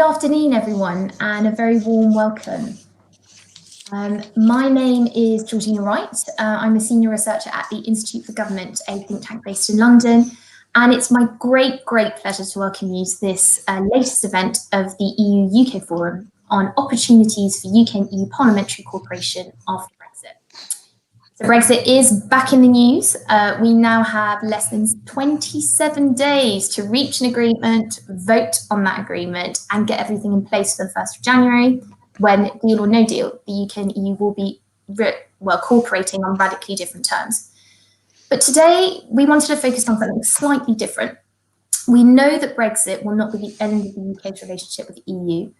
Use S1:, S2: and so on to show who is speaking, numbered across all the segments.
S1: afternoon, everyone, and a very warm welcome. My name is Georgina Wright. I'm a senior researcher at the Institute for Government, a think tank based in London. And it's my great pleasure to welcome you to this latest event of the EU-UK Forum on opportunities for UK and EU parliamentary cooperation after Brexit. So Brexit is back in the news. We now have less than 27 days to reach an agreement, vote on that agreement, and get everything in place for the 1st of January, when, deal or no deal, the UK and EU will be cooperating on radically different terms. But today, we wanted to focus on something slightly different. We know that Brexit will not be the end of the UK's relationship with the EU.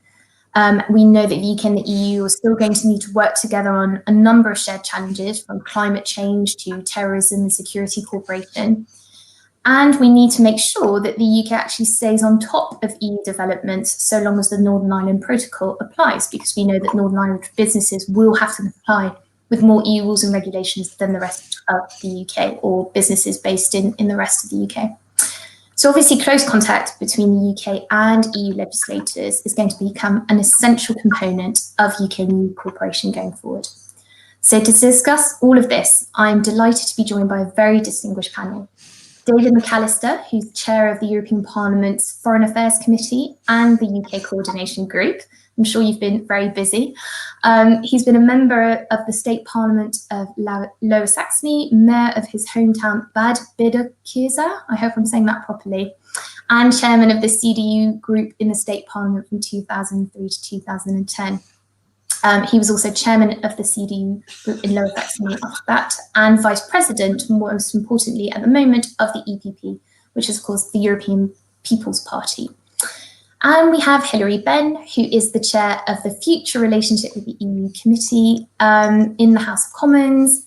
S1: We know that the UK and the EU are still going to need to work together on a number of shared challenges, from climate change to terrorism and security cooperation. And we need to make sure that the UK actually stays on top of EU developments so long as the Northern Ireland Protocol applies, because we know that Northern Ireland businesses will have to comply with more EU rules and regulations than the rest of the UK, or businesses based in the rest of the UK. So obviously close contact between the UK and EU legislators is going to become an essential component of UK and EU cooperation going forward. So to discuss all of this, I'm delighted to be joined by a very distinguished panel. David McAllister, who's chair of the European Parliament's Foreign Affairs Committee and the UK Coordination Group. I'm sure you've been very busy. He's been a member of the State Parliament of Lower Saxony, mayor of his hometown Bad Bederkirche, I hope I'm saying that properly, and chairman of the CDU group in the State Parliament from 2003 to 2010. He was also chairman of the CDU group in Lower Saxony after that, and vice president, most importantly at the moment, of the EPP, which is of course the European People's Party. And we have Hilary Benn, who is the chair of the Future Relationship with the EU Committee in the House of Commons.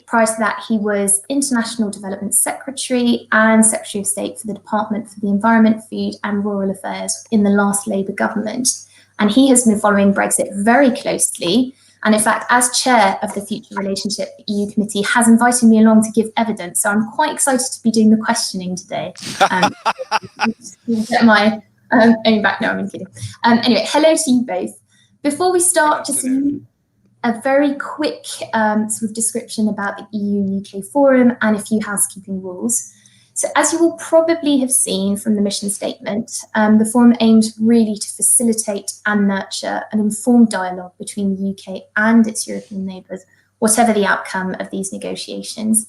S1: Prior to that, he was International Development Secretary and Secretary of State for the Department for the Environment, Food and Rural Affairs in the last Labour government. And he has been following Brexit very closely. And in fact, as chair of the Future Relationship EU Committee, has invited me along to give evidence. So I'm quite excited to be doing the questioning today. Get my own back. No, I'm kidding. Anyway, hello to you both. Before we start, just a very quick sort of description about the EU-UK Forum and a few housekeeping rules. So as you will probably have seen from the mission statement, the forum aims really to facilitate and nurture an informed dialogue between the UK and its European neighbours, whatever the outcome of these negotiations.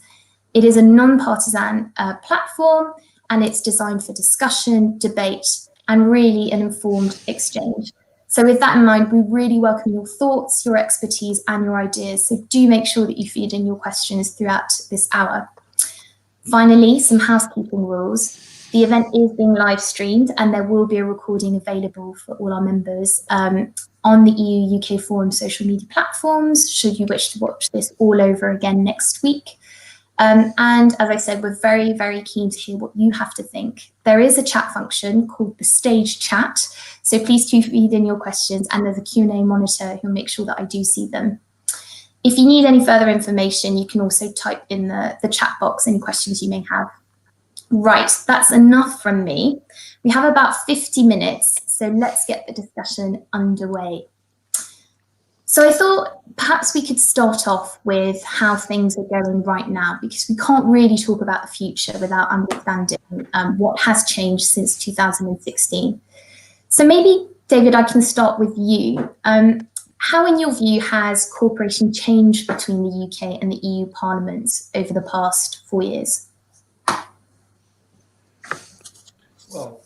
S1: It is a non-partisan platform, and it's designed for discussion, debate, and really an informed exchange. So with that in mind, we really welcome your thoughts, your expertise, and your ideas. So do make sure that you feed in your questions throughout this hour. Finally, some housekeeping rules. The event is being live streamed, and there will be a recording available for all our members on the EU-UK Forum social media platforms, should you wish to watch this all over again next week. And as I said, we're very keen to hear what you have to think. There is a chat function called the stage chat, so please do feed in your questions, and there's a Q&A monitor who'll make sure that I do see them. If you need any further information, you can also type in the chat box any questions you may have. Right, that's enough from me. We have about 50 minutes, so let's get the discussion underway. So I thought perhaps we could start off with how things are going right now, because we can't really talk about the future without understanding what has changed since 2016. So maybe, David, I can start with you. How, in your view, has cooperation changed between the UK and the EU parliaments over the past 4 years?
S2: Well,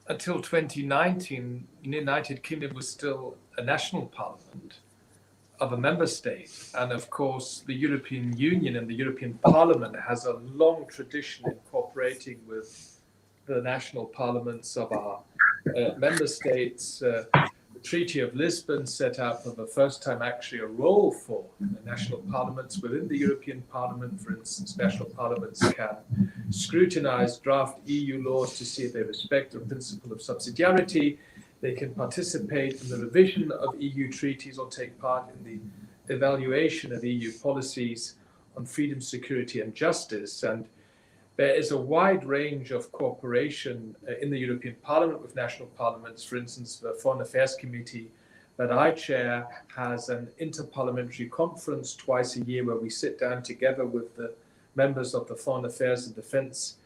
S2: until 2019, the United Kingdom was still a national parliament of a member state. And of course, the European Union and the European Parliament has a long tradition in cooperating with the national parliaments of our member states. The Treaty of Lisbon set out for the first time actually a role for the national parliaments within the European Parliament. For instance, national parliaments can scrutinize draft EU laws to see if they respect the principle of subsidiarity. They can participate in the revision of EU treaties or take part in the evaluation of EU policies on freedom, security, and justice. And there is a wide range of cooperation in the European Parliament with national parliaments. For instance, the Foreign Affairs Committee that I chair has an interparliamentary conference twice a year where we sit down together with the members of the Foreign Affairs and Defence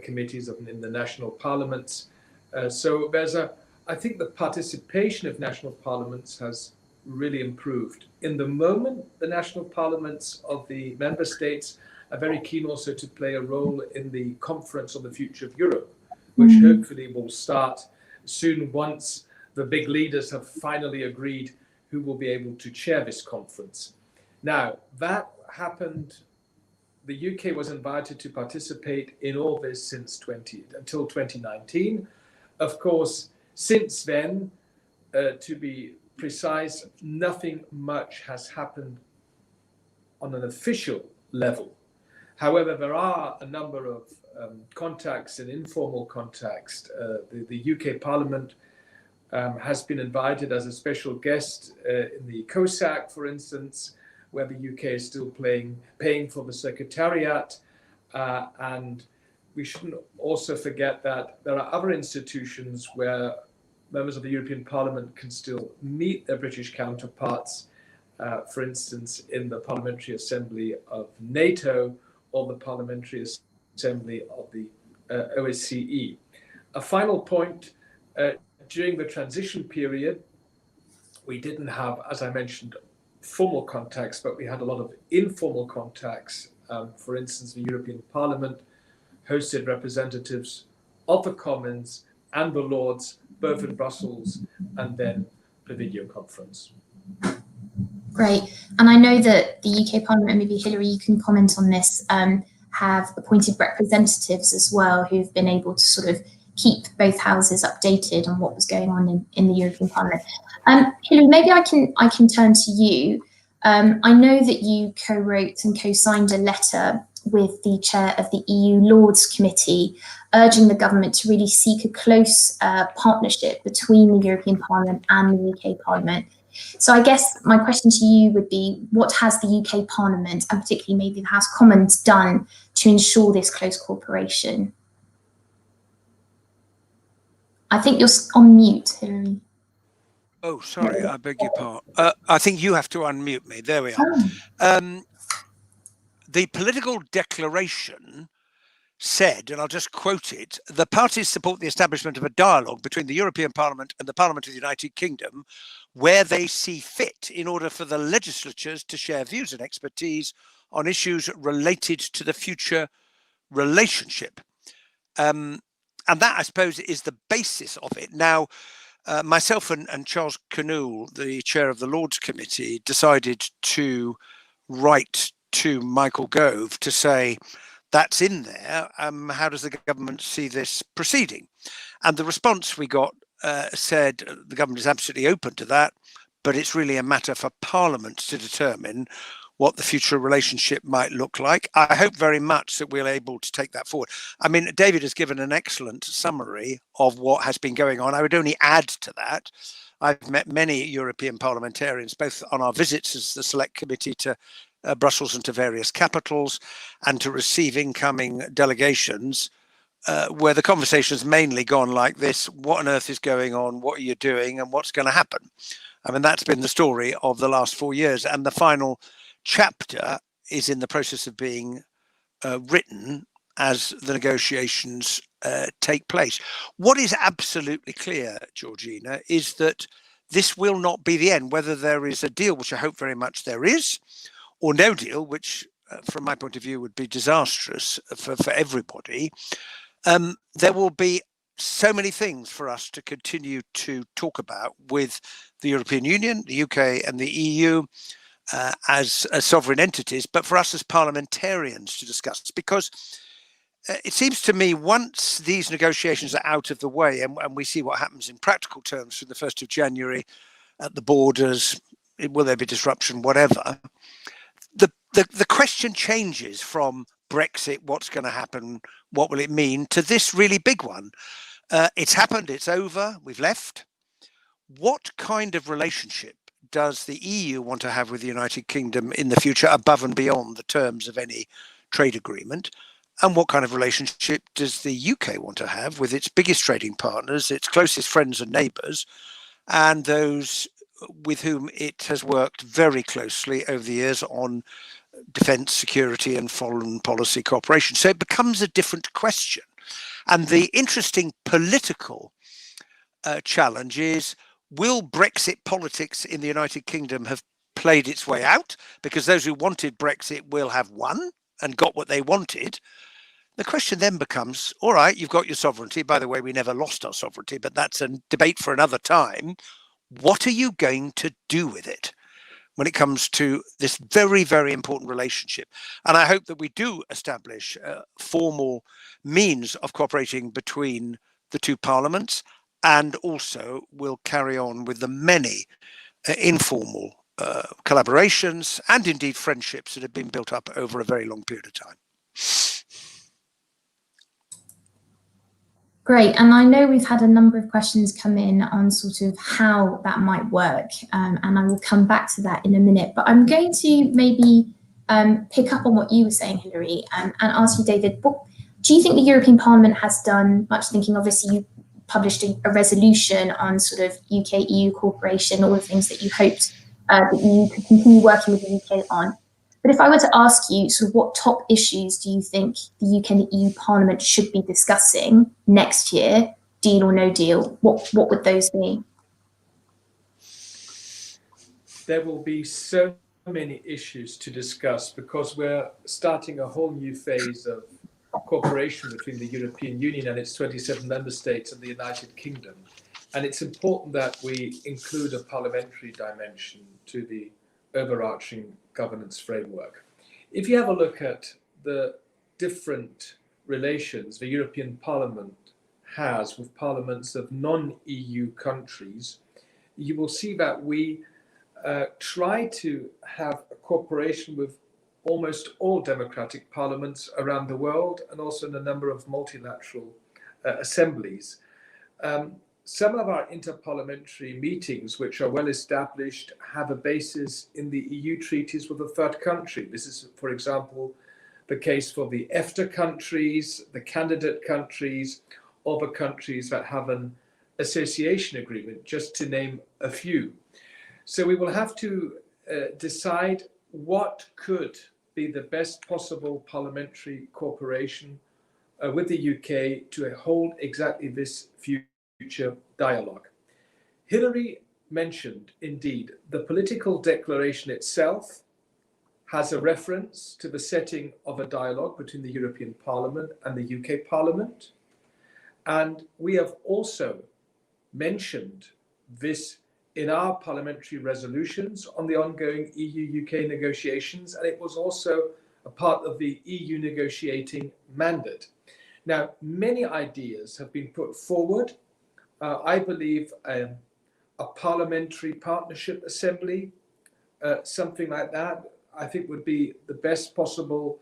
S2: committees in the national parliaments. So I think the participation of national parliaments has really improved. In the moment, the national parliaments of the member states are very keen also to play a role in the Conference on the Future of Europe, which hopefully will start soon once the big leaders have finally agreed who will be able to chair this conference. Now, that happened, the UK was invited to participate in all this until 2019. Of course, since then, to be precise, nothing much has happened on an official level. However, there are a number of contacts and informal contacts. The UK Parliament has been invited as a special guest in the COSAC, for instance, where the UK is still paying for the secretariat. And we shouldn't also forget that there are other institutions where members of the European Parliament can still meet their British counterparts, for instance, in the Parliamentary Assembly of NATO or the Parliamentary Assembly of the OSCE. A final point, during the transition period, we didn't have, as I mentioned, formal contacts, but we had a lot of informal contacts. For instance, the European Parliament hosted representatives of the Commons and the Lords, both in Brussels and then the video conference.
S1: Great. And I know that the UK Parliament, and maybe Hilary, you can comment on this, have appointed representatives as well who've been able to sort of keep both houses updated on what was going on in the European Parliament. Hilary, maybe I can turn to you. I know that you co-wrote and co-signed a letter with the chair of the EU Lords Committee, urging the government to really seek a close partnership between the European Parliament and the UK Parliament. So I guess my question to you would be, what has the UK Parliament, and particularly maybe the House of Commons, done to ensure this close cooperation? I think you're on mute, Hilary.
S3: Oh, sorry, I beg your pardon. I think you have to unmute me. There we are. The political declaration said, and I'll just quote it, the parties support the establishment of a dialogue between the European Parliament and the Parliament of the United Kingdom where they see fit in order for the legislatures to share views and expertise on issues related to the future relationship. And that, I suppose, is the basis of it. Now, myself and Charles Knoll, the chair of the Lords Committee, decided to write to Michael Gove to say, that's in there. How does the government see this proceeding? And the response we got said the government is absolutely open to that, but it's really a matter for Parliament to determine what the future relationship might look like. I hope very much that we're able to take that forward. I mean, David has given an excellent summary of what has been going on. I would only add to that. I've met many European parliamentarians, both on our visits as the Select Committee to Brussels and to various capitals, and to receive incoming delegations, where the conversation has mainly gone like this: what on earth is going on? What are you doing? And what's going to happen? I mean, that's been the story of the last 4 years. And the final chapter is in the process of being written as the negotiations take place. What is absolutely clear, Georgina, is that this will not be the end, whether there is a deal, which I hope very much there is, or no deal, which from my point of view would be disastrous for everybody. There will be so many things for us to continue to talk about with the European Union, the UK and the EU as sovereign entities, but for us as parliamentarians to discuss, because it seems to me once these negotiations are out of the way and we see what happens in practical terms from the 1st of January at the borders, will there be disruption, whatever, the question changes from Brexit, what's going to happen, what will it mean, to this really big one. It's happened, it's over, we've left. What kind of relationship does the EU want to have with the United Kingdom in the future, above and beyond the terms of any trade agreement? And what kind of relationship does the UK want to have with its biggest trading partners, its closest friends and neighbours, and those with whom it has worked very closely over the years on defence, security and foreign policy cooperation? So it becomes a different question. And the interesting political challenge is, will Brexit politics in the United Kingdom have played its way out? Because those who wanted Brexit will have won and got what they wanted. The question then becomes, all right, you've got your sovereignty. By the way, we never lost our sovereignty, but that's a debate for another time. What are you going to do with it when it comes to this very, very important relationship? And I hope that we do establish formal means of cooperating between the two parliaments, and also will carry on with the many informal collaborations and indeed friendships that have been built up over a very long period of time.
S1: Great, and I know we've had a number of questions come in on sort of how that might work, and I will come back to that in a minute, but I'm going to maybe pick up on what you were saying, Hilary, and ask you, David, do you think the European Parliament has done much thinking? Obviously, you published a resolution on sort of UK-EU cooperation, all the things that you hoped that you could continue working with the UK on. But if I were to ask you sort of what top issues do you think the UK and the EU Parliament should be discussing next year, deal or no deal, what would those be?
S2: There will be so many issues to discuss because we're starting a whole new phase of cooperation between the European Union and its 27 member states and the United Kingdom. And it's important that we include a parliamentary dimension to the overarching governance framework. If you have a look at the different relations the European Parliament has with parliaments of non-EU countries, you will see that we try to have a cooperation with almost all democratic parliaments around the world, and also in a number of multilateral assemblies. Some of our interparliamentary meetings, which are well established, have a basis in the EU treaties with a third country. This is, for example, the case for the EFTA countries, the candidate countries, or the countries that have an association agreement, just to name a few. So we will have to decide what could be the best possible parliamentary cooperation with the UK to hold exactly this future dialogue. Hilary mentioned, indeed, the political declaration itself has a reference to the setting of a dialogue between the European Parliament and the UK Parliament. And we have also mentioned this in our parliamentary resolutions on the ongoing EU-UK negotiations, and it was also a part of the EU negotiating mandate. Now, many ideas have been put forward. I believe a parliamentary partnership assembly, something like that, I think would be the best possible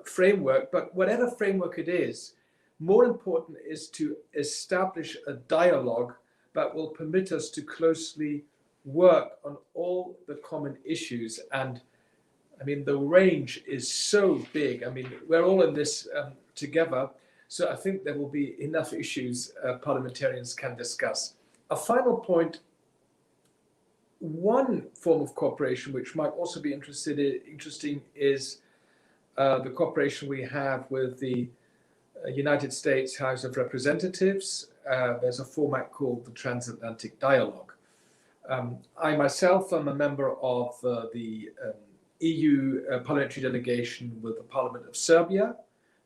S2: framework. But whatever framework it is, more important is to establish a dialogue that will permit us to closely work on all the common issues. And I mean, the range is so big. I mean, we're all in this together. So I think there will be enough issues parliamentarians can discuss. A final point, one form of cooperation which might also be interesting is the cooperation we have with the United States House of Representatives. There's a format called the Transatlantic Dialogue. I myself am a member of the EU parliamentary delegation with the Parliament of Serbia,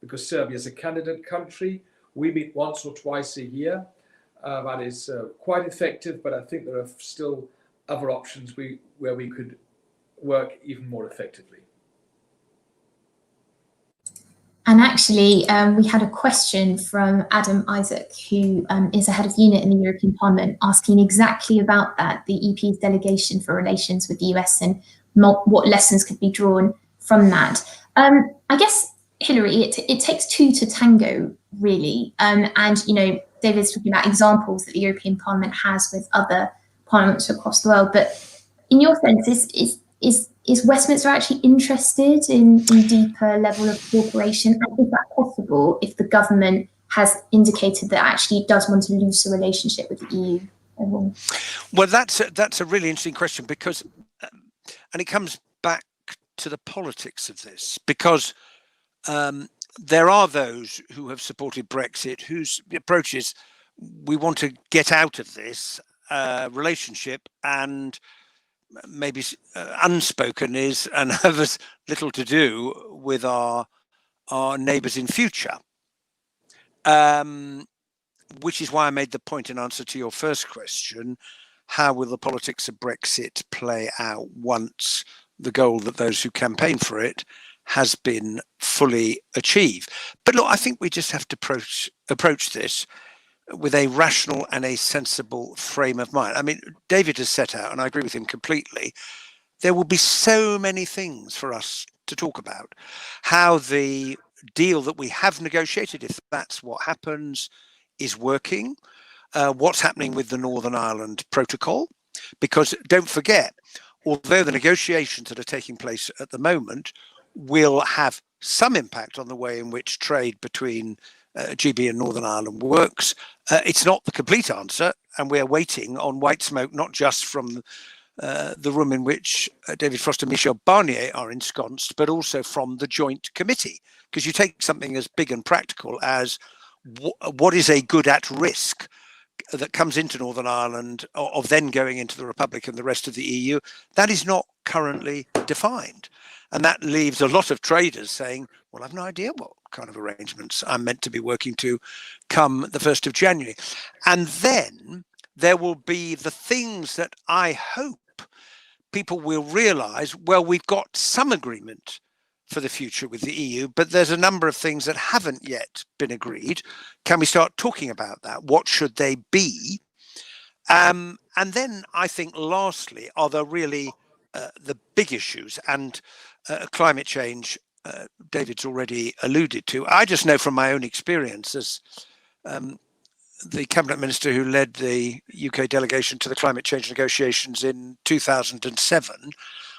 S2: because Serbia is a candidate country. We meet once or twice a year. That is quite effective, but I think there are still other options where we could work even more effectively.
S1: And actually, we had a question from Adam Isaac, who is a head of unit in the European Parliament, asking exactly about that, the EP's delegation for relations with the US and what lessons could be drawn from that. I guess, Hilary, it takes two to tango, really. And, you know, David's talking about examples that the European Parliament has with other parliaments across the world. But in your sense, is is Westminster actually interested in deeper level of cooperation? And is that possible if the government has indicated that actually it does want to looser relationship with the EU?
S3: Well, that's a really interesting question, because, and it comes back to the politics of this, because there are those who have supported Brexit whose approach is, we want to get out of this relationship, and maybe unspoken is, and have as little to do with our neighbours in future. Which is why I made the point in answer to your first question: how will the politics of Brexit play out once the goal that those who campaign for it has been fully achieved? But look, I think we just have to approach this with a rational and a sensible frame of mind. I mean, David has set out, and I agree with him completely, there will be so many things for us to talk about. How the deal that we have negotiated, if that's what happens, is working. What's happening with the Northern Ireland Protocol? Because don't forget, although the negotiations that are taking place at the moment will have some impact on the way in which trade between GB and Northern Ireland works, it's not the complete answer, and we're waiting on white smoke, not just from the room in which David Frost and Michel Barnier are ensconced, but also from the joint committee. Because you take something as big and practical as what is a good at risk that comes into Northern Ireland of then going into the Republic and the rest of the EU, that is not currently defined. And that leaves a lot of traders saying, well, I've no idea what kind of arrangements I'm meant to be working to come the 1st of January. And then there will be the things that I hope people will realise, well, we've got some agreement for the future with the EU, but there's a number of things that haven't yet been agreed. Can we start talking about that? What should they be? And then I think lastly are the really the big issues, and climate change, David's already alluded to. I just know from my own experience as the cabinet minister who led the UK delegation to the climate change negotiations in 2007,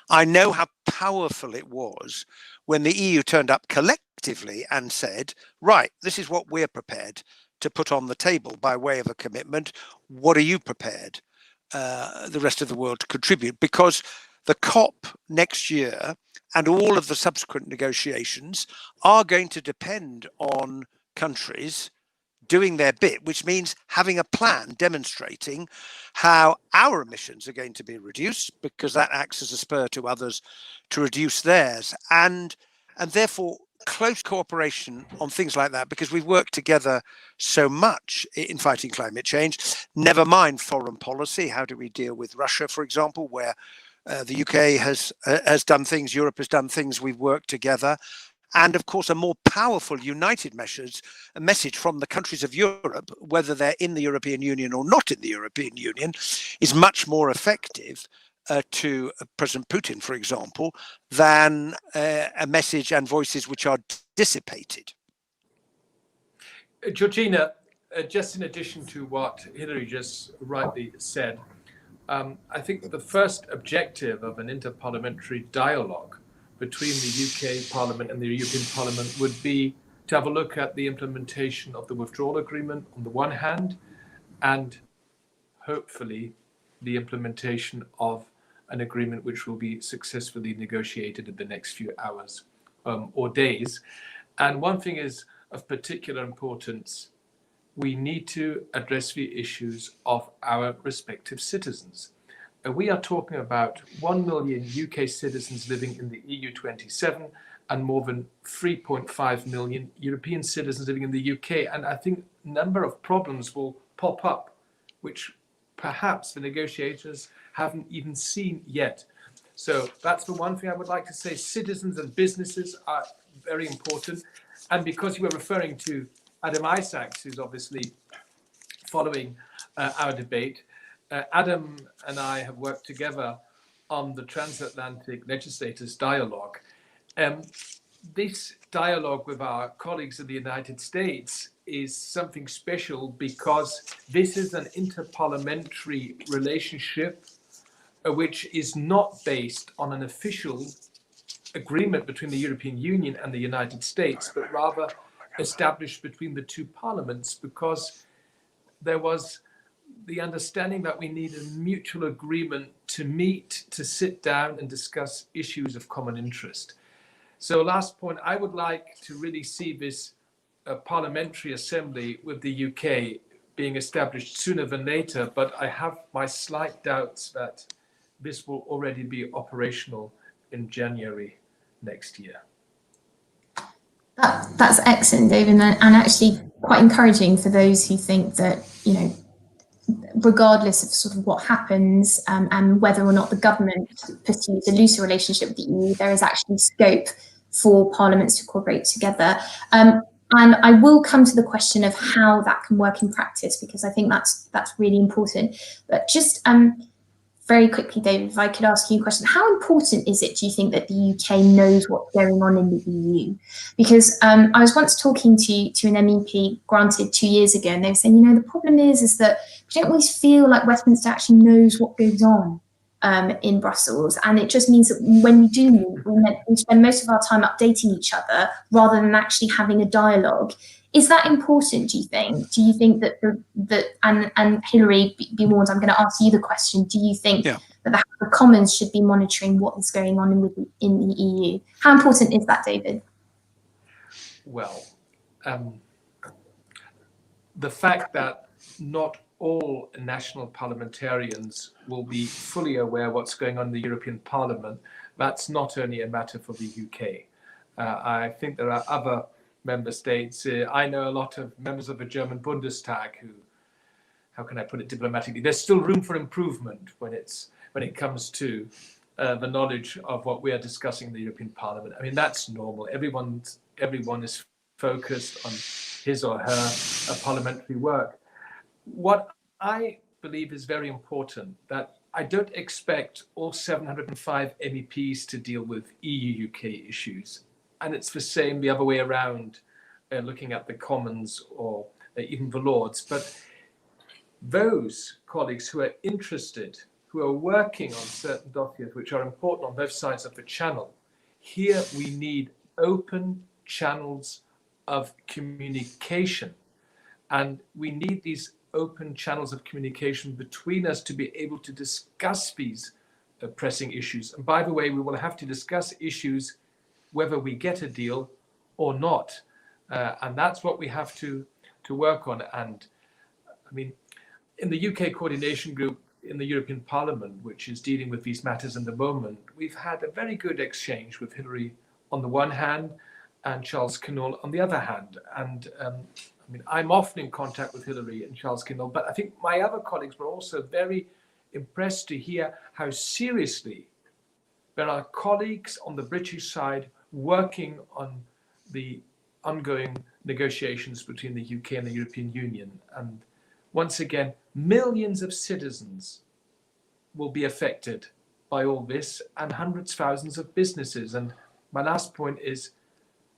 S3: I know how powerful it was when the EU turned up collectively and said, right, this is what we're prepared to put on the table by way of a commitment. What are you prepared, the rest of the world, to contribute? Because the COP next year and all of the subsequent negotiations are going to depend on countries doing their bit, which means having a plan demonstrating how our emissions are going to be reduced, because that acts as a spur to others to reduce theirs, and therefore close cooperation on things like that, because we've worked together so much in fighting climate change. Never mind foreign policy. How do we deal with Russia, for example, where the UK has done things, Europe has done things, we've worked together. And of course, a more powerful united message from the countries of Europe, whether they're in the European Union or not in the European Union, is much more effective to President Putin, for example, than a message and voices which are dissipated.
S2: Georgina, just in addition to what Hilary just rightly said, I think the first objective of an interparliamentary dialogue between the UK Parliament and the European Parliament would be to have a look at the implementation of the withdrawal agreement on the one hand, and hopefully the implementation of an agreement which will be successfully negotiated in the next few hours or days. And one thing is of particular importance: we need to address the issues of our respective citizens. We are talking about 1 million UK citizens living in the EU27 and more than 3.5 million European citizens living in the UK. And I think a number of problems will pop up, which perhaps the negotiators haven't even seen yet. So that's the one thing I would like to say. Citizens and businesses are very important. And because you were referring to Adam Isaacs, who's obviously following our debate, Adam and I have worked together on the Transatlantic Legislators Dialogue. This dialogue with our colleagues in the United States is something special because this is an interparliamentary relationship which is not based on an official agreement between the European Union and the United States, but rather established between the two parliaments, because there was the understanding that we need a mutual agreement to meet, to sit down and discuss issues of common interest. So last point, I would like to really see this parliamentary assembly with the UK being established sooner than later, but I have my slight doubts that this will already be operational in January next year.
S1: That's excellent, David, and actually quite encouraging for those who think that, you know, regardless of sort of what happens and whether or not the government pursues a looser relationship with the EU, there is actually scope for parliaments to cooperate together. And I will come to the question of how that can work in practice, because I think that's really important. But just very quickly, David, if I could ask you a question, how important is it, do you think, that the UK knows what's going on in the EU? Because I was once talking to an MEP, granted 2 years ago, and they were saying, you know, the problem is that we don't always feel like Westminster actually knows what goes on in Brussels. And it just means that when we do meet, we spend most of our time updating each other rather than actually having a dialogue. Is that important, do you think? Do you think that and Hilary, be warned, I'm going to ask you the question. Do you think that the House of Commons should be monitoring what is going on in the EU? How important is that, David?
S2: Well, the fact that not all national parliamentarians will be fully aware what's going on in the European Parliament, that's not only a matter for the UK. I think there are other member states. I know a lot of members of the German Bundestag who, how can I put it diplomatically, there's still room for improvement when it comes to the knowledge of what we are discussing in the European Parliament. I mean, that's normal. Everyone is focused on his or her parliamentary work. What I believe is very important, that I don't expect all 705 MEPs to deal with EU-UK issues. And it's the same the other way around, looking at the Commons or even the Lords. But those colleagues who are interested, who are working on certain dossiers which are important on both sides of the channel, here we need open channels of communication. And we need these open channels of communication between us to be able to discuss these pressing issues. And by the way, we will have to discuss issues whether we get a deal or not. And that's what we have to work on. And I mean, in the UK coordination group in the European Parliament, which is dealing with these matters in the moment, we've had a very good exchange with Hilary on the one hand and Charles Kinnoll on the other hand. And I mean, I'm often in contact with Hilary and Charles Kinnoll, but I think my other colleagues were also very impressed to hear how seriously there are colleagues on the British side working on the ongoing negotiations between the UK and the European Union. And once again, millions of citizens will be affected by all this, and hundreds of thousands of businesses. And my last point is,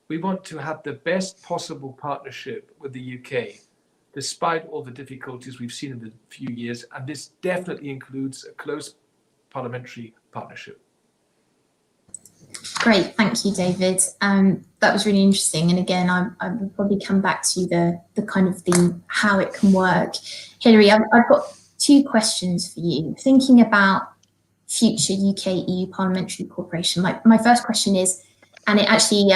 S2: we want to have the best possible partnership with the UK, despite all the difficulties we've seen in the few years. And this definitely includes a close parliamentary partnership.
S1: Great, thank you, David. That was really interesting. And again, I will probably come back to the kind of the how it can work. Hilary, I've got two questions for you. Thinking about future UK-EU parliamentary cooperation, my first question is, and it actually,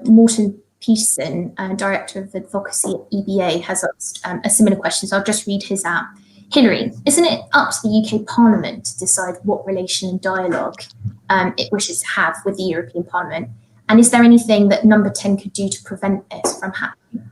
S1: Morten Peterson, Director of Advocacy at EBA, has asked a similar question, so I'll just read his out. Hilary, isn't it up to the UK Parliament to decide what relation and dialogue it wishes to have with the European Parliament? And is there anything that Number 10 could do to prevent this from happening?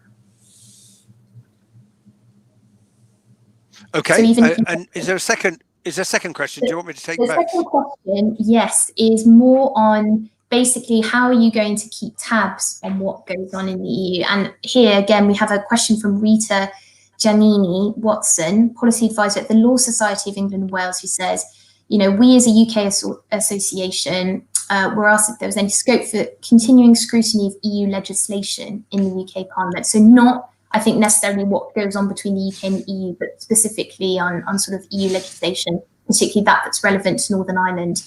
S3: Okay, so and is there a second question? Do you want me to take both?
S1: The second question, yes, is more on basically how are you going to keep tabs on what goes on in the EU? And here again, we have a question from Rita Giannini Watson, policy advisor at the Law Society of England and Wales, who says, you know, we as a UK association were asked if there was any scope for continuing scrutiny of EU legislation in the UK Parliament. So not, I think, necessarily what goes on between the UK and the EU, but specifically on sort of EU legislation. particularly that's relevant to Northern Ireland.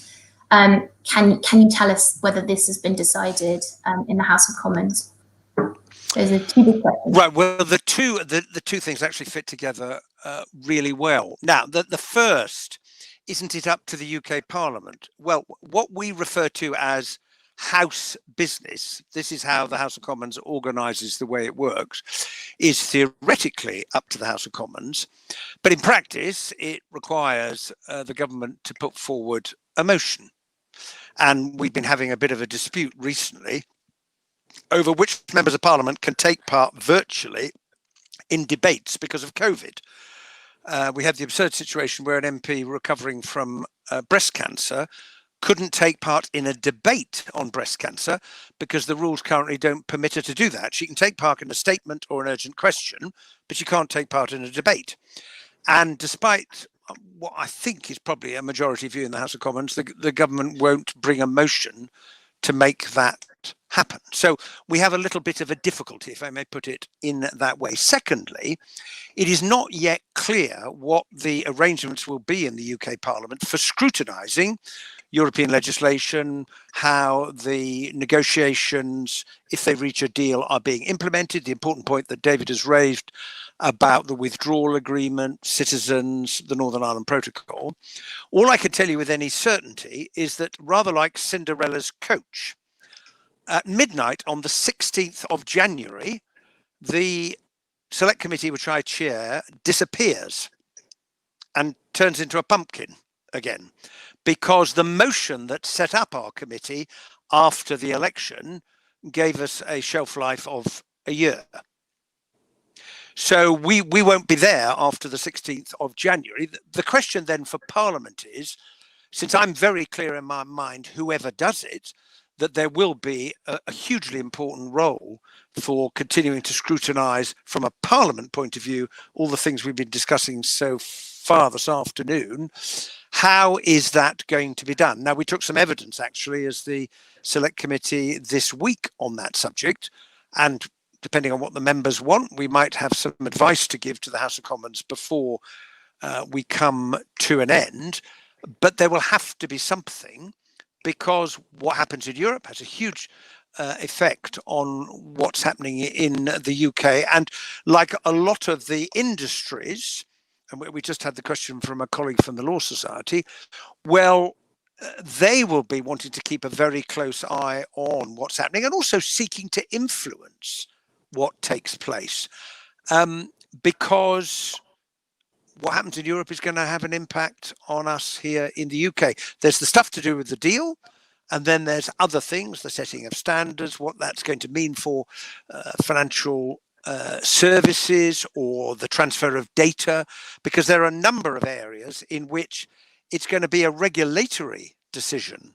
S1: Can you tell us whether this has been decided in the House of Commons? Those are two big questions.
S3: Right. Well, the two things actually fit together really well. Now, the first, isn't it up to the UK Parliament? Well, what we refer to as House business, this is how the House of Commons organises the way it works, is theoretically up to the House of Commons, but in practice, it requires the government to put forward a motion. And we've been having a bit of a dispute recently over which members of Parliament can take part virtually in debates because of COVID. We had the absurd situation where an MP recovering from breast cancer couldn't take part in a debate on breast cancer because the rules currently don't permit her to do that. She can take part in a statement or an urgent question, but she can't take part in a debate. And despite what I think is probably a majority view in the House of Commons, the government won't bring a motion to make that happen. So we have a little bit of a difficulty, if I may put it in that way. Secondly, it is not yet clear what the arrangements will be in the UK Parliament for scrutinising European legislation, how the negotiations, if they reach a deal, are being implemented. The important point that David has raised about the withdrawal agreement, citizens, the Northern Ireland Protocol. All I can tell you with any certainty is that, rather like Cinderella's coach, at midnight on the 16th of January, the select committee which I chair disappears and turns into a pumpkin again, because the motion that set up our committee after the election gave us a shelf life of a year. So we won't be there after the 16th of January. The question then for Parliament is, since I'm very clear in my mind, whoever does it, that there will be a hugely important role for continuing to scrutinise from a Parliament point of view all the things we've been discussing so far this afternoon. How is that going to be done? Now, we took some evidence actually as the Select Committee this week on that subject, and depending on what the members want, we might have some advice to give to the House of Commons before we come to an end. But there will have to be something, because what happens in Europe has a huge effect on what's happening in the UK. And like a lot of the industries, and we just had the question from a colleague from the Law Society, well, they will be wanting to keep a very close eye on what's happening and also seeking to influence what takes place, because what happens in Europe is going to have an impact on us here in the UK. There's the stuff to do with the deal, and then there's other things, the setting of standards, what that's going to mean for financial services or the transfer of data, because there are a number of areas in which it's going to be a regulatory decision,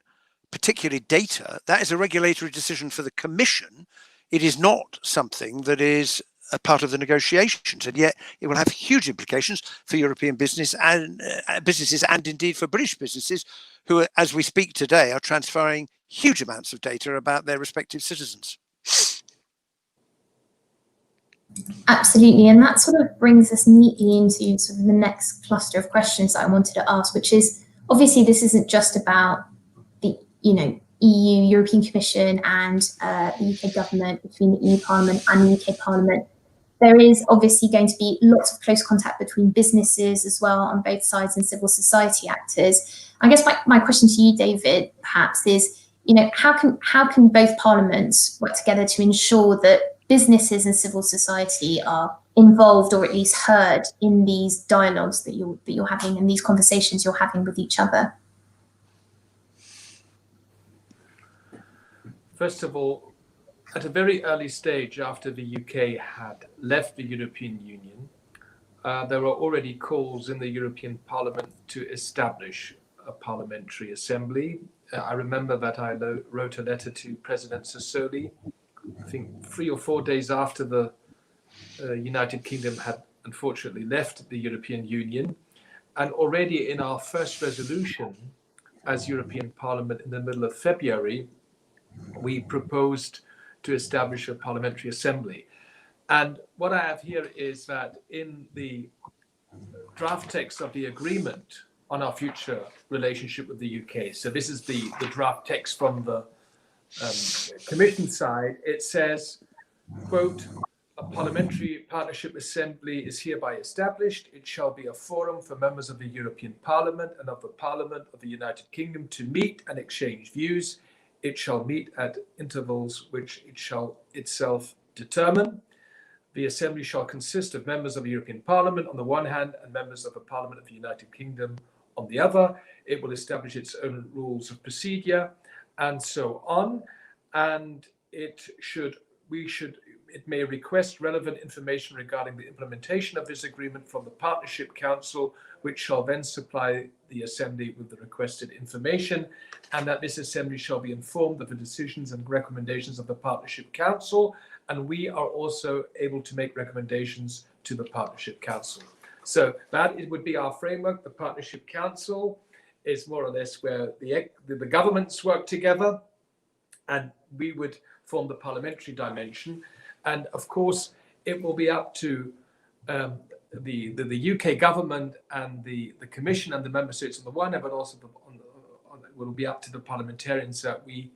S3: particularly data. That is a regulatory decision for the Commission. It is not something that is a part of the negotiations, and yet it will have huge implications for European businesses and indeed for British businesses who, as we speak today, are transferring huge amounts of data about their respective citizens.
S1: Absolutely, and that sort of brings us neatly into sort of the next cluster of questions that I wanted to ask, which is, obviously this isn't just about the EU, European Commission and the UK government, between the EU Parliament and the UK Parliament. There is obviously going to be lots of close contact between businesses as well on both sides and civil society actors. I guess my question to you, David, perhaps is, how can both parliaments work together to ensure that businesses and civil society are involved, or at least heard, in these dialogues that you're having and these conversations you're having with each other?
S2: First of all, at a very early stage after the UK had left the European Union, there were already calls in the European Parliament to establish a parliamentary assembly. I remember that I wrote a letter to President Sassoli, I think 3 or 4 days after the United Kingdom had unfortunately left the European Union. And already in our first resolution as European Parliament in the middle of February, we proposed to establish a parliamentary assembly. And what I have here is that in the draft text of the agreement on our future relationship with the UK. So this is the draft text from the Commission side. It says, quote, "A parliamentary partnership assembly is hereby established. It shall be a forum for members of the European Parliament and of the Parliament of the United Kingdom to meet and exchange views. It shall meet at intervals which it shall itself determine. The assembly shall consist of members of the European Parliament on the one hand and members of the Parliament of the United Kingdom on the other. It will establish its own rules of procedure," and so on. And it may request relevant information regarding the implementation of this agreement from the Partnership Council, which shall then supply the Assembly with the requested information, and that this Assembly shall be informed of the decisions and recommendations of the Partnership Council, and we are also able to make recommendations to the Partnership Council. So that it would be our framework. The Partnership Council is more or less where the governments work together, and we would form the parliamentary dimension. And of course, it will be up to the UK government and the Commission and the member states on the one hand, but also it will be up to the parliamentarians that we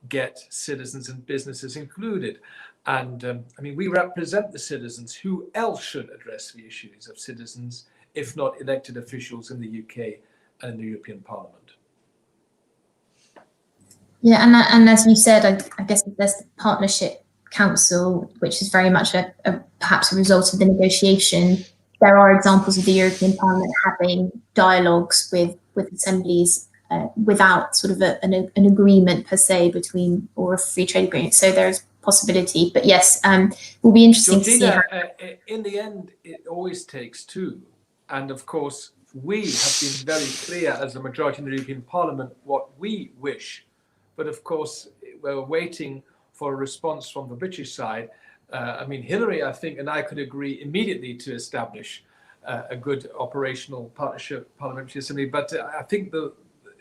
S2: get citizens and businesses included. And I mean, we represent the citizens. Who else should address the issues of citizens if not elected officials in the UK and the European Parliament?
S1: Yeah, and as you said, I guess there's the Partnership Council, which is very much perhaps a result of the negotiation. There are examples of the European Parliament having dialogues with assemblies without sort of an agreement per se between, or a free trade agreement. So there's possibility, but yes, will be interesting
S2: Georgina,
S1: to see.
S2: In the end, it always takes two, and of course, we have been very clear as a majority in the European Parliament what we wish, but of course, we're waiting for a response from the British side. I mean, Hillary, I think, and I could agree immediately to establish a good operational partnership parliamentary assembly, but I think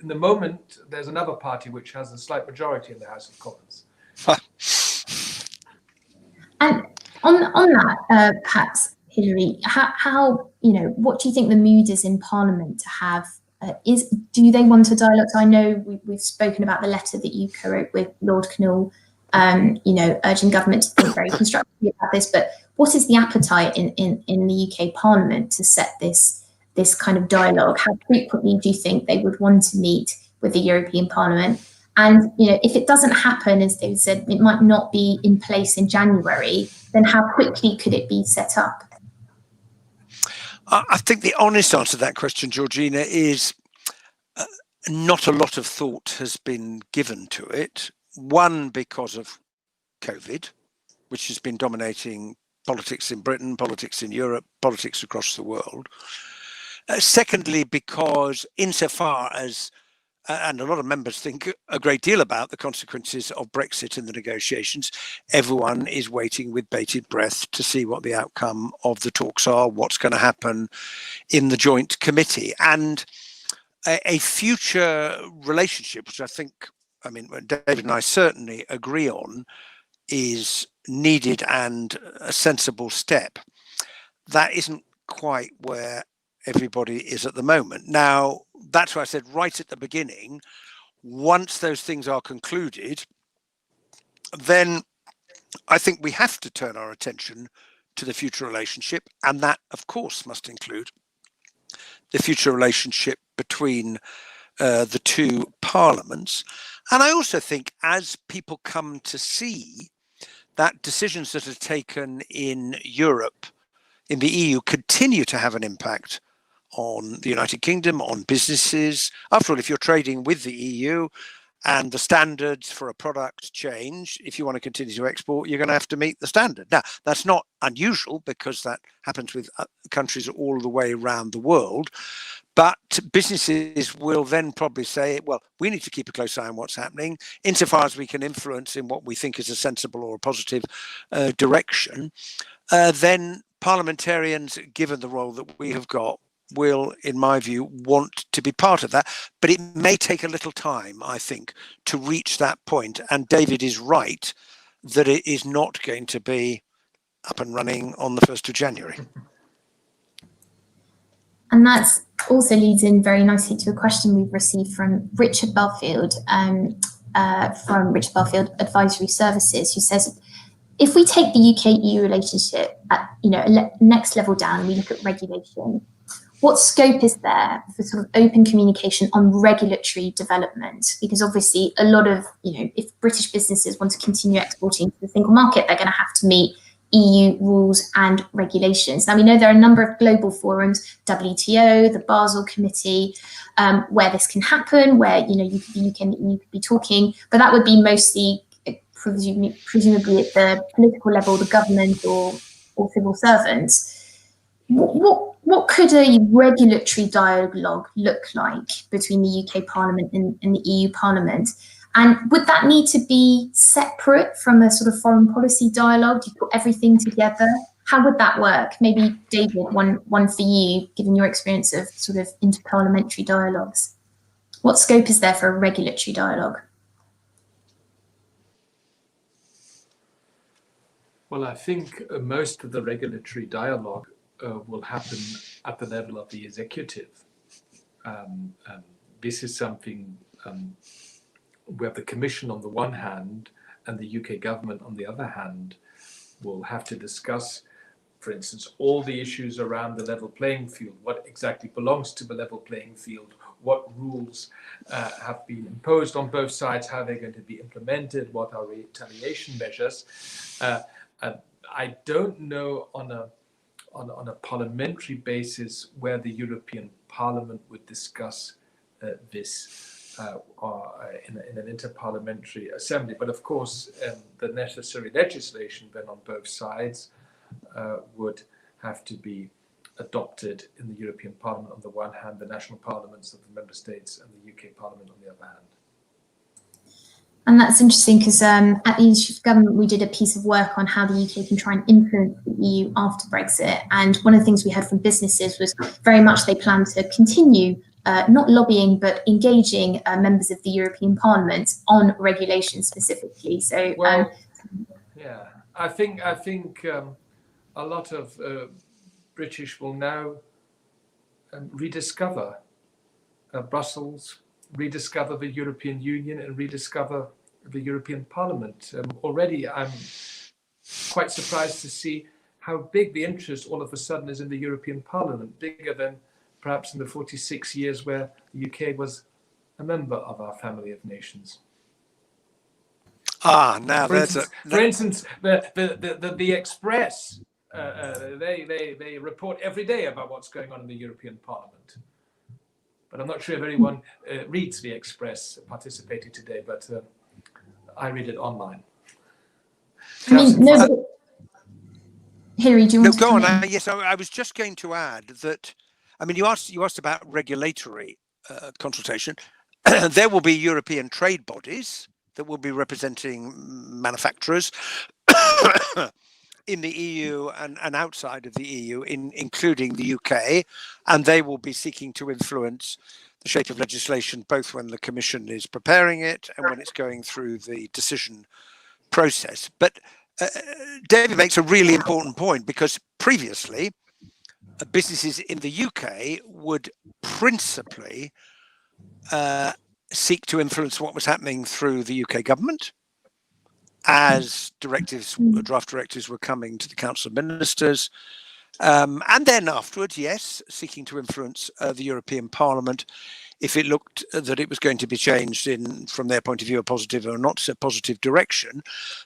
S2: in the moment, there's another party which has a slight majority in the House of Commons.
S1: And on that, perhaps, Hillary, how what do you think the mood is in Parliament to have? Do they want a dialogue? So I know we've spoken about the letter that you co-wrote with Lord Knoll, urging government to think very constructively about this. But what is the appetite in the UK Parliament to set this kind of dialogue? How frequently do you think they would want to meet with the European Parliament? And if it doesn't happen, as David said, it might not be in place in January, then how quickly could it be set up?
S3: I think the honest answer to that question, Georgina, is not a lot of thought has been given to it. One, because of COVID, which has been dominating politics in Britain, politics in Europe, politics across the world. Secondly, because insofar as and a lot of members think a great deal about the consequences of Brexit in the negotiations, everyone is waiting with bated breath to see what the outcome of the talks are, what's going to happen in the joint committee. And a future relationship, which I mean, David and I certainly agree on, is needed and a sensible step. That isn't quite where everybody is at the moment. Now, that's why I said right at the beginning, once those things are concluded, then I think we have to turn our attention to the future relationship. And that, of course, must include the future relationship between the two parliaments. And I also think as people come to see that decisions that are taken in Europe, in the EU, continue to have an impact on the United Kingdom, on businesses. After all, if you're trading with the EU and the standards for a product change, if you want to continue to export, you're going to have to meet the standard. Now, that's not unusual because that happens with countries all the way around the world. But businesses will then probably say, well, we need to keep a close eye on what's happening insofar as we can influence in what we think is a sensible or a positive direction. Then parliamentarians, given the role that we have got, will, in my view, want to be part of that. But it may take a little time, I think, to reach that point. And David is right that it is not going to be up and running on the 1st of January.
S1: And that's also leads in very nicely to a question we've received from Richard Belfield, from Richard Belfield Advisory Services, who says, if we take the UK-EU relationship at next level down and we look at regulation, what scope is there for sort of open communication on regulatory development? Because obviously a lot of, if British businesses want to continue exporting to the single market, they're going to have to meet EU rules and regulations. Now, we know there are a number of global forums, WTO, the Basel Committee, where this can happen, where you could be talking, but that would be mostly presumably at the political level, the government or civil servants. What could a regulatory dialogue look like between the UK Parliament and the EU Parliament? And would that need to be separate from a sort of foreign policy dialogue? Do you put everything together? How would that work? Maybe, David, one for you, given your experience of sort of interparliamentary dialogues. What scope is there for a regulatory dialogue?
S2: Well, I think most of the regulatory dialogue will happen at the level of the executive. This is something where the Commission on the one hand and the UK government on the other hand will have to discuss, for instance, all the issues around the level playing field, what exactly belongs to the level playing field, what rules have been imposed on both sides, how they're going to be implemented, what are retaliation measures. I don't know on a parliamentary basis where the European Parliament would discuss this in an interparliamentary assembly. But of course, the necessary legislation then on both sides would have to be adopted in the European Parliament on the one hand, the national parliaments of the member states, and the UK Parliament on the other hand.
S1: And that's interesting because at the Institute of Government, we did a piece of work on how the UK can try and influence the EU after Brexit. And one of the things we heard from businesses was very much they plan to continue not lobbying, but engaging members of the European Parliament on regulation specifically. So,
S2: yeah, I think a lot of British will now rediscover Brussels, rediscover the European Union, and rediscover the European Parliament. Already, I'm quite surprised to see how big the interest all of a sudden is in the European Parliament, bigger than perhaps in the 46 years where the UK was a member of our family of nations.
S3: Now
S2: for instance, the Express, they report every day about what's going on in the European Parliament. But I'm not sure if anyone reads the Express participating today, but I read it online.
S1: Hilary, do you want to
S3: go on? Yes, I was just going to add that. I mean, you asked about regulatory consultation. There will be European trade bodies that will be representing manufacturers in the EU and outside of the EU, including the UK, and they will be seeking to influence the shape of legislation, both when the Commission is preparing it and when it's going through the decision process. But David makes a really important point, because previously businesses in the UK would principally seek to influence what was happening through the UK government, as draft directives were coming to the Council of Ministers, and then afterwards, yes, seeking to influence the European Parliament if it looked that it was going to be changed in, from their point of view, a positive or not so positive direction.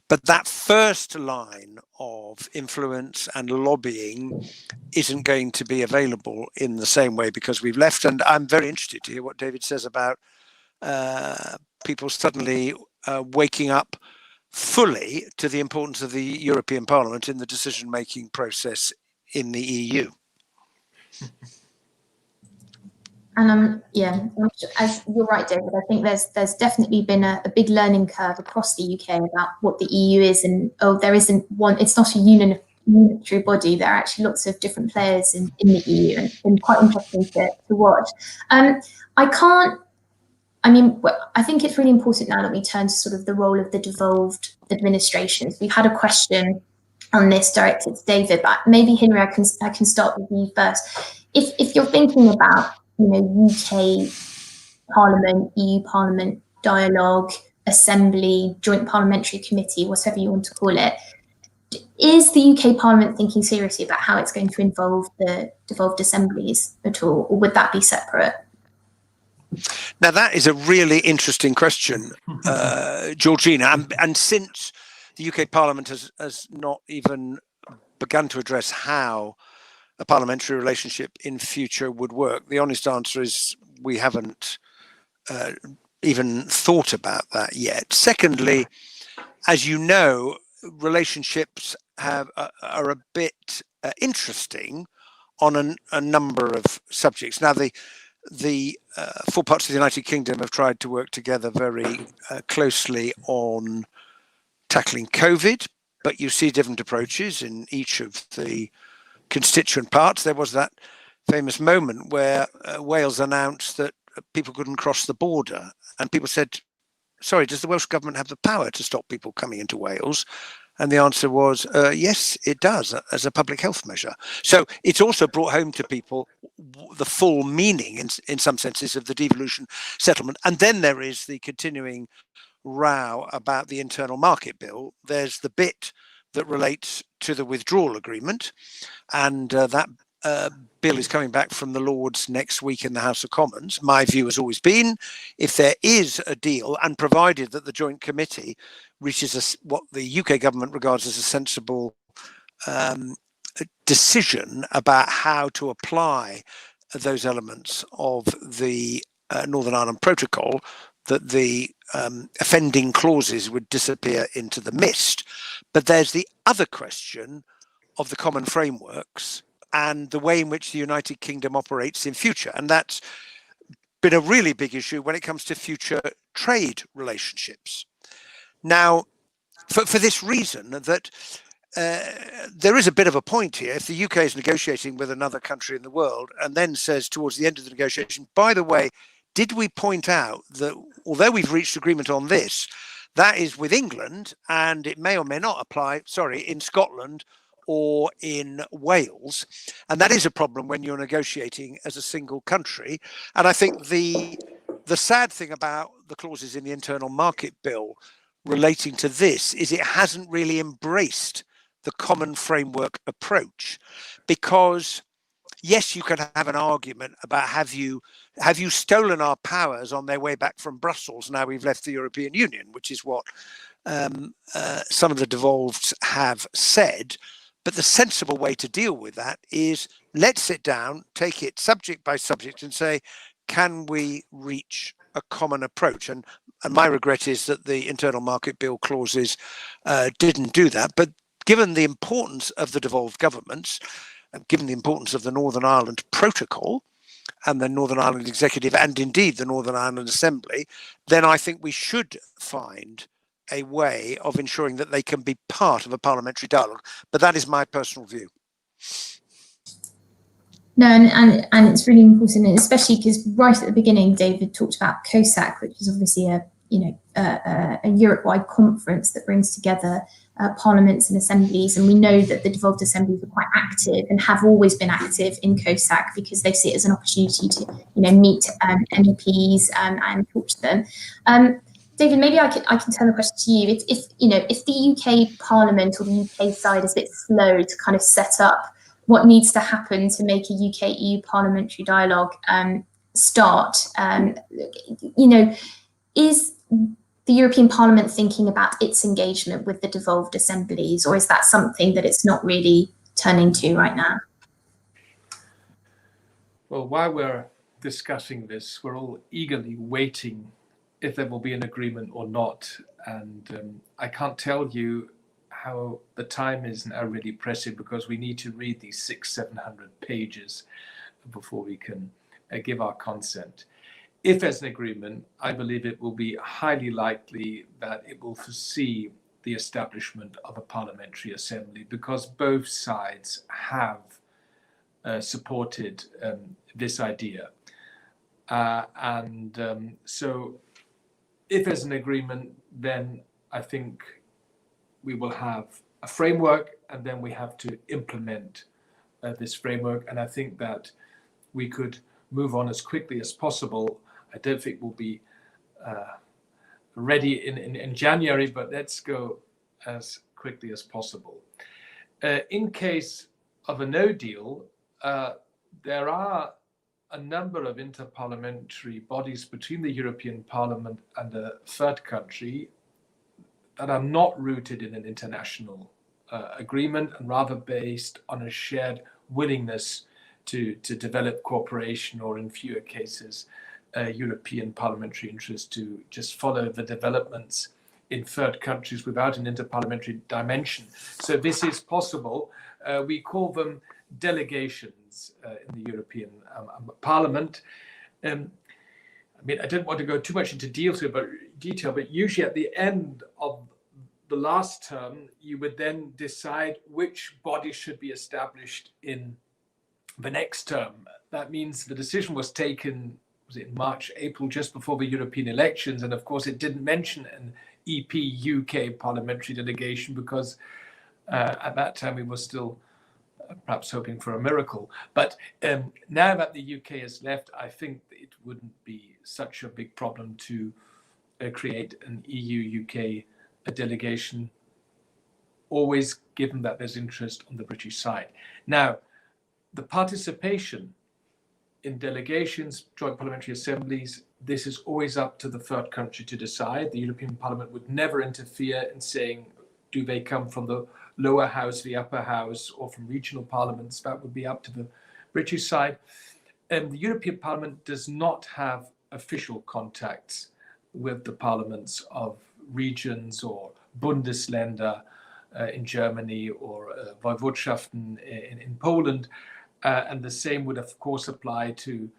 S3: But that first line of influence and lobbying isn't going to be available in the same way, because we've left. And I'm very interested to hear what David says about people suddenly waking up fully to the importance of the European Parliament in the decision-making process in the EU.
S1: And as you're right, David, I think there's definitely been a big learning curve across the UK about what the EU is, and there isn't one. It's not a unitary body. There are actually lots of different players in the EU, and it's been quite interesting to watch. I think it's really important now that we turn to sort of the role of the devolved administrations. We've had a question on this directed to David, but maybe Hilary, I can start with you first. If you're thinking about UK Parliament, EU Parliament dialogue, assembly, joint parliamentary committee, whatever you want to call it. Is the UK Parliament thinking seriously about how it's going to involve the devolved assemblies at all, or would that be separate?
S3: Now, that is a really interesting question, Georgina. And since the UK Parliament has not even begun to address how a parliamentary relationship in future would work, the honest answer is we haven't even thought about that yet. Secondly, as you know, relationships are a bit interesting on a number of subjects. Now, the four parts of the United Kingdom have tried to work together very closely on tackling COVID, but you see different approaches in each of the constituent parts. There was that famous moment where Wales announced that people couldn't cross the border, and people said, sorry, does the Welsh government have the power to stop people coming into Wales? And the answer was, yes, it does, as a public health measure. So it's also brought home to people the full meaning, in some senses, of the devolution settlement. And then there is the continuing row about the internal market bill. There's the bit that relates to the withdrawal agreement, and that bill is coming back from the Lords next week in the House of Commons. My view has always been, if there is a deal, and provided that the joint committee reaches what the UK government regards as a sensible decision about how to apply those elements of the Northern Ireland Protocol, that the offending clauses would disappear into the mist. But there's the other question of the common frameworks and the way in which the United Kingdom operates in future. And that's been a really big issue when it comes to future trade relationships. Now, for this reason, that there is a bit of a point here. If the UK is negotiating with another country in the world and then says towards the end of the negotiation, by the way, did we point out that although we've reached agreement on this, that is with England, and it may or may not apply, in Scotland or in Wales. And that is a problem when you're negotiating as a single country. And I think the sad thing about the clauses in the internal market bill relating to this is it hasn't really embraced the common framework approach, because yes, you can have an argument about have you stolen our powers on their way back from Brussels now we've left the European Union, which is what some of the devolved have said. But the sensible way to deal with that is let's sit down, take it subject by subject and say, can we reach a common approach? And my regret is that the internal market bill clauses didn't do that. But given the importance of the devolved governments, given the importance of the Northern Ireland Protocol and the Northern Ireland Executive and indeed the Northern Ireland Assembly, then I think we should find a way of ensuring that they can be part of a parliamentary dialogue. But that is my personal view.
S1: No, and it's really important, especially because right at the beginning, David talked about COSAC, which is obviously a Europe-wide conference that brings together parliaments and assemblies, and we know that the devolved assemblies are quite active and have always been active in COSAC because they see it as an opportunity to meet MEPs and talk to them. David, maybe I can turn the question to you. If the UK Parliament or the UK side is a bit slow to kind of set up what needs to happen to make a UK-EU parliamentary dialogue start, is the European Parliament thinking about its engagement with the devolved assemblies, or is that something that it's not really turning to right now?
S2: Well, while we're discussing this, we're all eagerly waiting if there will be an agreement or not. And I can't tell you how the time is now really pressing, because we need to read these 600-700 pages before we can give our consent. If there's an agreement, I believe it will be highly likely that it will foresee the establishment of a parliamentary assembly, because both sides have supported this idea. So if there's an agreement, then I think we will have a framework, and then we have to implement this framework. And I think that we could move on as quickly as possible. I don't think we'll be ready in January, but let's go as quickly as possible. In case of a no deal, there are a number of interparliamentary bodies between the European Parliament and a third country that are not rooted in an international agreement and rather based on a shared willingness to develop cooperation, or in fewer cases, European parliamentary interest to just follow the developments in third countries without an interparliamentary dimension. So this is possible. We call them delegations in the European Parliament. I mean, I don't want to go too much into detail, but usually at the end of the last term, you would then decide which body should be established in the next term. That means the decision was taken, was it in March, April, just before the European elections. And of course, it didn't mention an EP UK parliamentary delegation because at that time we were still perhaps hoping for a miracle. But now that the UK has left, I think it wouldn't be such a big problem to create an EU-UK delegation, always given that there's interest on the British side. Now, the participation in delegations, joint parliamentary assemblies, this is always up to the third country to decide. The European Parliament would never interfere in saying, do they come from the lower house, the upper house, or from regional parliaments? That would be up to the British side. The European Parliament does not have official contacts with the parliaments of regions or Bundesländer in Germany, or Woiwodschaften in Poland. And the same would, of course, apply to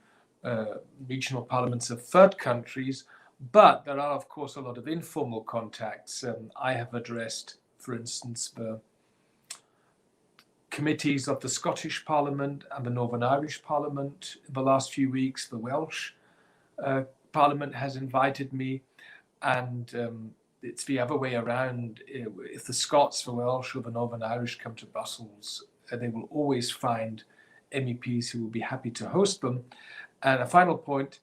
S2: regional parliaments of third countries. But there are, of course, a lot of informal contacts. I have addressed, for instance, the committees of the Scottish Parliament and the Northern Irish Parliament in the last few weeks. The Welsh Parliament has invited me, and it's the other way around. If the Scots, the Welsh, or the Northern Irish come to Brussels, they will always find MEPs who will be happy to host them. And a final point,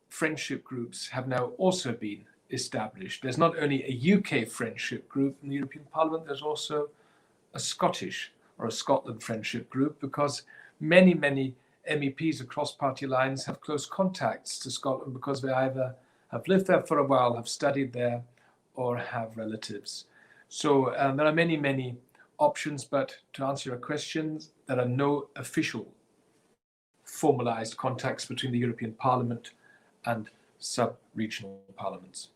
S2: friendship groups have now also been established. There's not only a UK friendship group in the European Parliament, there's also a Scottish or a Scotland friendship group, because many MEPs across party lines have close contacts to Scotland because they either have lived there for a while, have studied there, or have relatives. So there are many options, but to answer your questions, there are no official formalized contacts between the European Parliament and sub-regional parliaments.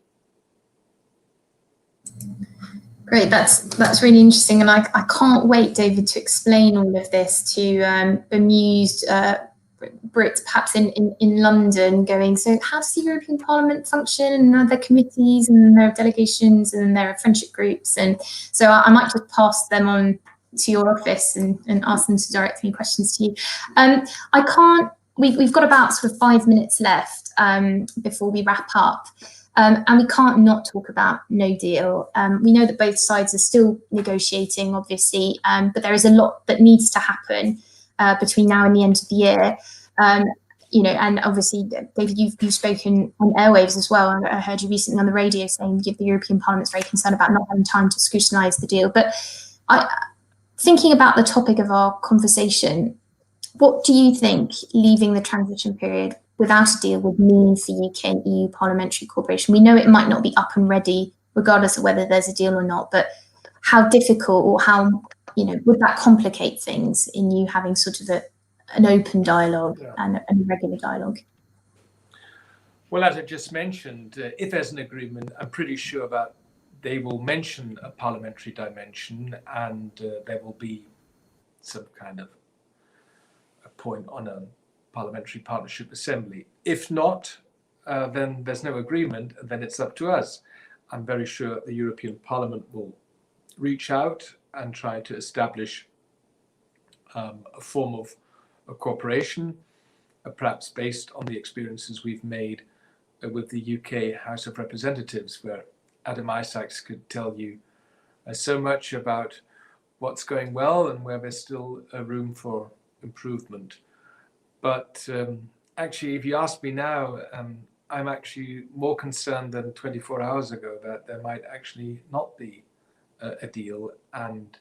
S1: Great, that's really interesting, and I can't wait, David, to explain all of this to bemused Brits, perhaps in London, going, so how does the European Parliament function, and are there committees, and there are delegations, and there are friendship groups, and so I might just pass them on to your office and ask them to direct any questions to you. We've got about sort of 5 minutes left before we wrap up. And we can't not talk about no deal. We know that both sides are still negotiating, obviously, but there is a lot that needs to happen between now and the end of the year. And obviously, David, you've spoken on airwaves as well. I heard you recently on the radio saying the European Parliament's very concerned about not having time to scrutinise the deal. But thinking about the topic of our conversation, what do you think leaving the transition period without a deal would mean for UK and EU parliamentary cooperation? We know it might not be up and ready, regardless of whether there's a deal or not, but how difficult, or how, would that complicate things in you having sort of an open dialogue and a regular dialogue?
S2: Well, as I just mentioned, if there's an agreement, I'm pretty sure that they will mention a parliamentary dimension, and there will be some kind of a point on a Parliamentary Partnership Assembly. If not, then there's no agreement, and then it's up to us. I'm very sure the European Parliament will reach out and try to establish a form of cooperation, perhaps based on the experiences we've made with the UK House of Representatives, where Adam Isaacs could tell you so much about what's going well and where there's still room for improvement. But Actually, if you ask me now, I'm actually more concerned than 24 hours ago that there might actually not be a deal. And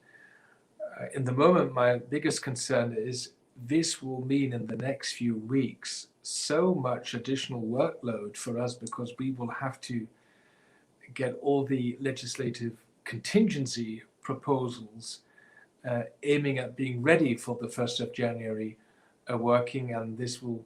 S2: in the moment, my biggest concern is this will mean in the next few weeks so much additional workload for us, because we will have to get all the legislative contingency proposals aiming at being ready for the 1st of January working, and this will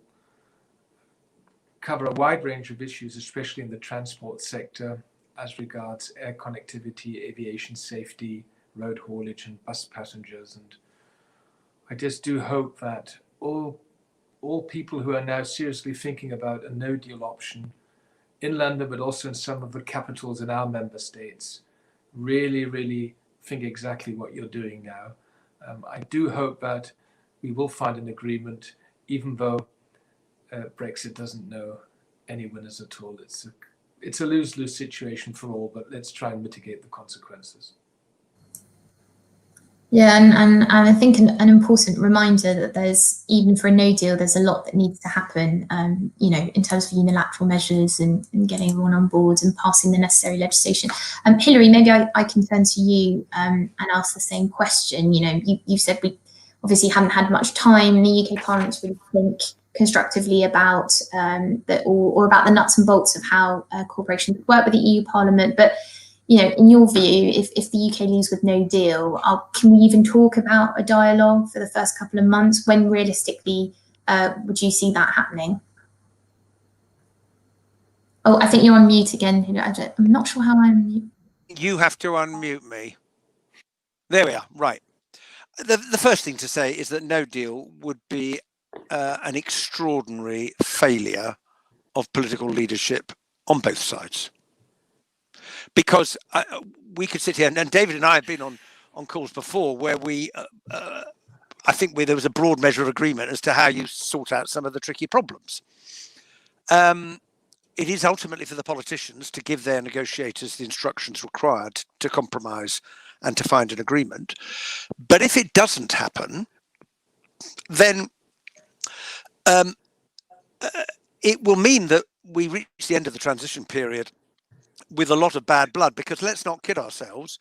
S2: cover a wide range of issues, especially in the transport sector as regards air connectivity, aviation safety, road haulage and bus passengers. And I just do hope that all people who are now seriously thinking about a no deal option in London, but also in some of the capitals in our member states, really think exactly what you're doing now. I do hope that we will find an agreement, even though Brexit doesn't know any winners at all. It's a lose-lose situation for all, but let's try and mitigate the consequences.
S1: Yeah, and I think an important reminder that there's, even for a no deal, there's a lot that needs to happen, in terms of unilateral measures and getting everyone on board and passing the necessary legislation. Hilary, maybe I can turn to you and ask the same question. You said we obviously haven't had much time in the UK Parliament to really think constructively about or about the nuts and bolts of how corporations work with the EU Parliament, but in your view, if the UK leaves with no deal, can we even talk about a dialogue for the first couple of months? When realistically would you see that happening? Oh, I think you're on mute again. I'm not sure how I'm mute.
S3: You have to unmute me. There we are. Right. The first thing to say is that no deal would be an extraordinary failure of political leadership on both sides. Because we could sit here, and David and I have been on calls before where we, I think there was a broad measure of agreement as to how you sort out some of the tricky problems. It is ultimately for the politicians to give their negotiators the instructions required to compromise and to find an agreement. But if it doesn't happen, then it will mean that we reach the end of the transition period with a lot of bad blood, because let's not kid ourselves.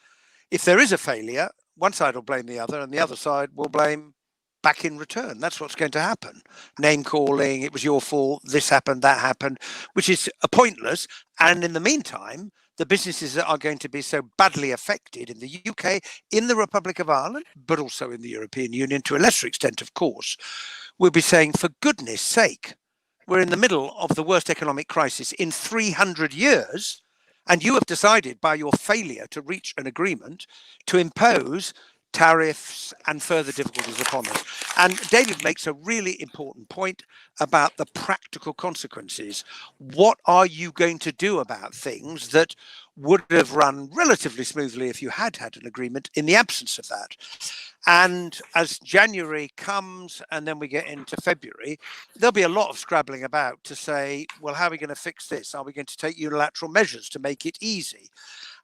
S3: If there is a failure, one side will blame the other and the other side will blame back in return. That's what's going to happen. Name calling, it was your fault, this happened, that happened, which is pointless. And in the meantime, the businesses that are going to be so badly affected in the UK, in the Republic of Ireland, but also in the European Union to a lesser extent, of course, will be saying, for goodness sake, we're in the middle of the worst economic crisis in 300 years. And you have decided by your failure to reach an agreement to impose tariffs and further difficulties upon us. And David makes a really important point about the practical consequences. What are you going to do about things that would have run relatively smoothly if you had had an agreement in the absence of that? And as January comes and then we get into February, there'll be a lot of scrabbling about to say, well, how are we going to fix this? Are we going to take unilateral measures to make it easy?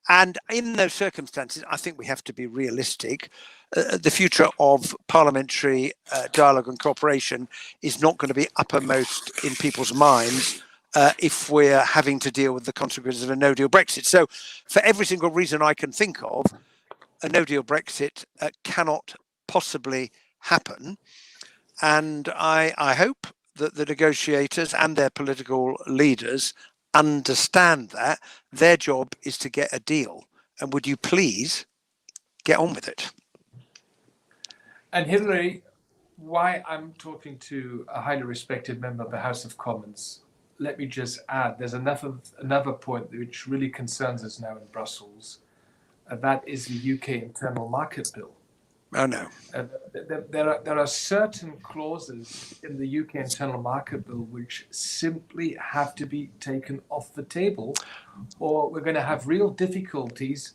S3: And in those circumstances, I think we have to be realistic. The future of parliamentary dialogue and cooperation is not going to be uppermost in people's minds if we're having to deal with the consequences of a no-deal Brexit. So for every single reason I can think of, a no-deal Brexit cannot possibly happen. And I hope that the negotiators and their political leaders understand that their job is to get a deal. And would you please get on with it?
S2: And Hilary, why I'm talking to a highly respected member of the House of Commons, let me just add, there's another point which really concerns us now in Brussels. That is the UK Internal Market Bill.
S3: Oh, no.
S2: There are certain clauses in the UK Internal Market Bill which simply have to be taken off the table, or we're going to have real difficulties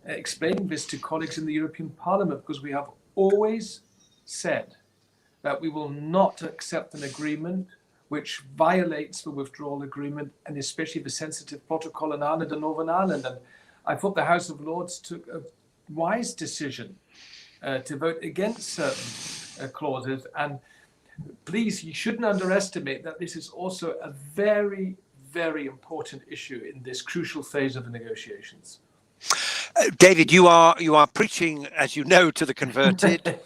S2: explaining this to colleagues in the European Parliament, because we have always said that we will not accept an agreement which violates the withdrawal agreement, and especially the sensitive protocol in Ireland and Northern Ireland. And I thought the House of Lords took a wise decision to vote against certain clauses. And please, you shouldn't underestimate that this is also a very, very important issue in this crucial phase of the negotiations.
S3: David, you are preaching, as you know, to the converted,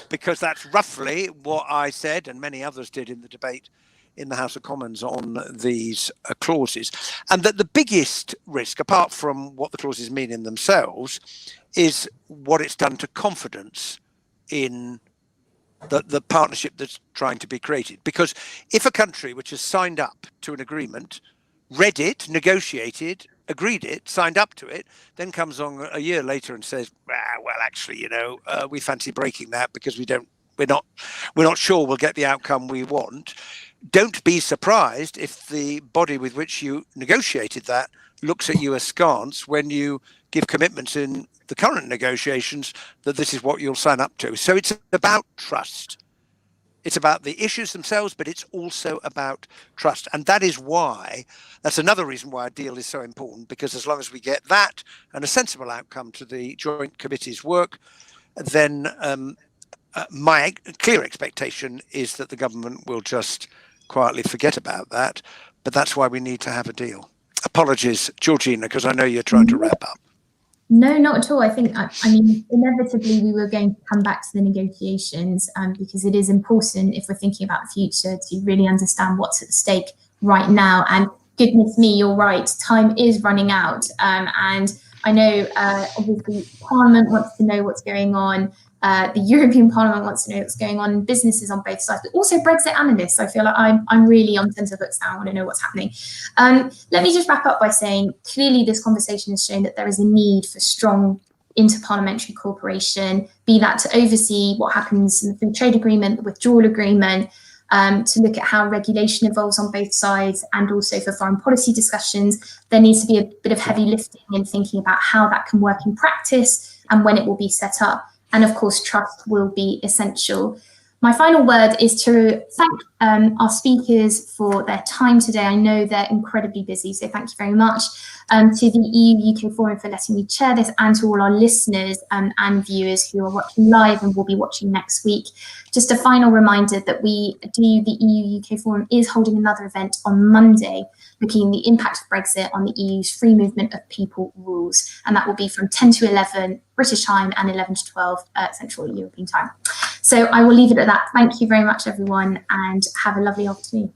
S3: because that's roughly what I said and many others did in the debate in the House of Commons on these clauses. And that the biggest risk, apart from what the clauses mean in themselves, is what it's done to confidence in the partnership that's trying to be created. Because if a country which has signed up to an agreement, read it, negotiated, agreed it, signed up to it, then comes on a year later and says, well, actually, you know, we fancy breaking that because we're not sure we'll get the outcome we want. Don't be surprised if the body with which you negotiated that looks at you askance when you give commitments in the current negotiations that this is what you'll sign up to. So it's about trust. It's about the issues themselves, but it's also about trust. And that's another reason why a deal is so important, because as long as we get that and a sensible outcome to the joint committee's work, then my clear expectation is that the government will just quietly forget about that. But that's why we need to have a deal. Apologies, Georgina, because I know you're trying to wrap up.
S1: No, not at all. I think, I mean, inevitably we were going to come back to the negotiations because it is important, if we're thinking about the future, to really understand what's at stake right now. And goodness me, you're right, time is running out. And I know, obviously, Parliament wants to know what's going on. The European Parliament wants to know what's going on, businesses on both sides, but also Brexit analysts. I feel like I'm really on tenterhooks now. I want to know what's happening. Let me just wrap up by saying, clearly this conversation has shown that there is a need for strong interparliamentary cooperation, be that to oversee what happens in the free trade agreement, the withdrawal agreement, to look at how regulation evolves on both sides, and also for foreign policy discussions. There needs to be a bit of heavy lifting and thinking about how that can work in practice and when it will be set up. And of course, trust will be essential. My final word is to thank our speakers for their time today. I know they're incredibly busy, so thank you very much. To the EU-UK Forum for letting me chair this, and to all our listeners and viewers who are watching live and will be watching next week. Just a final reminder that the EU-UK Forum is holding another event on Monday, looking at the impact of Brexit on the EU's free movement of people rules. And that will be from 10 to 11 British time and 11 to 12 Central European time. So I will leave it at that. Thank you very much, everyone, and have a lovely afternoon.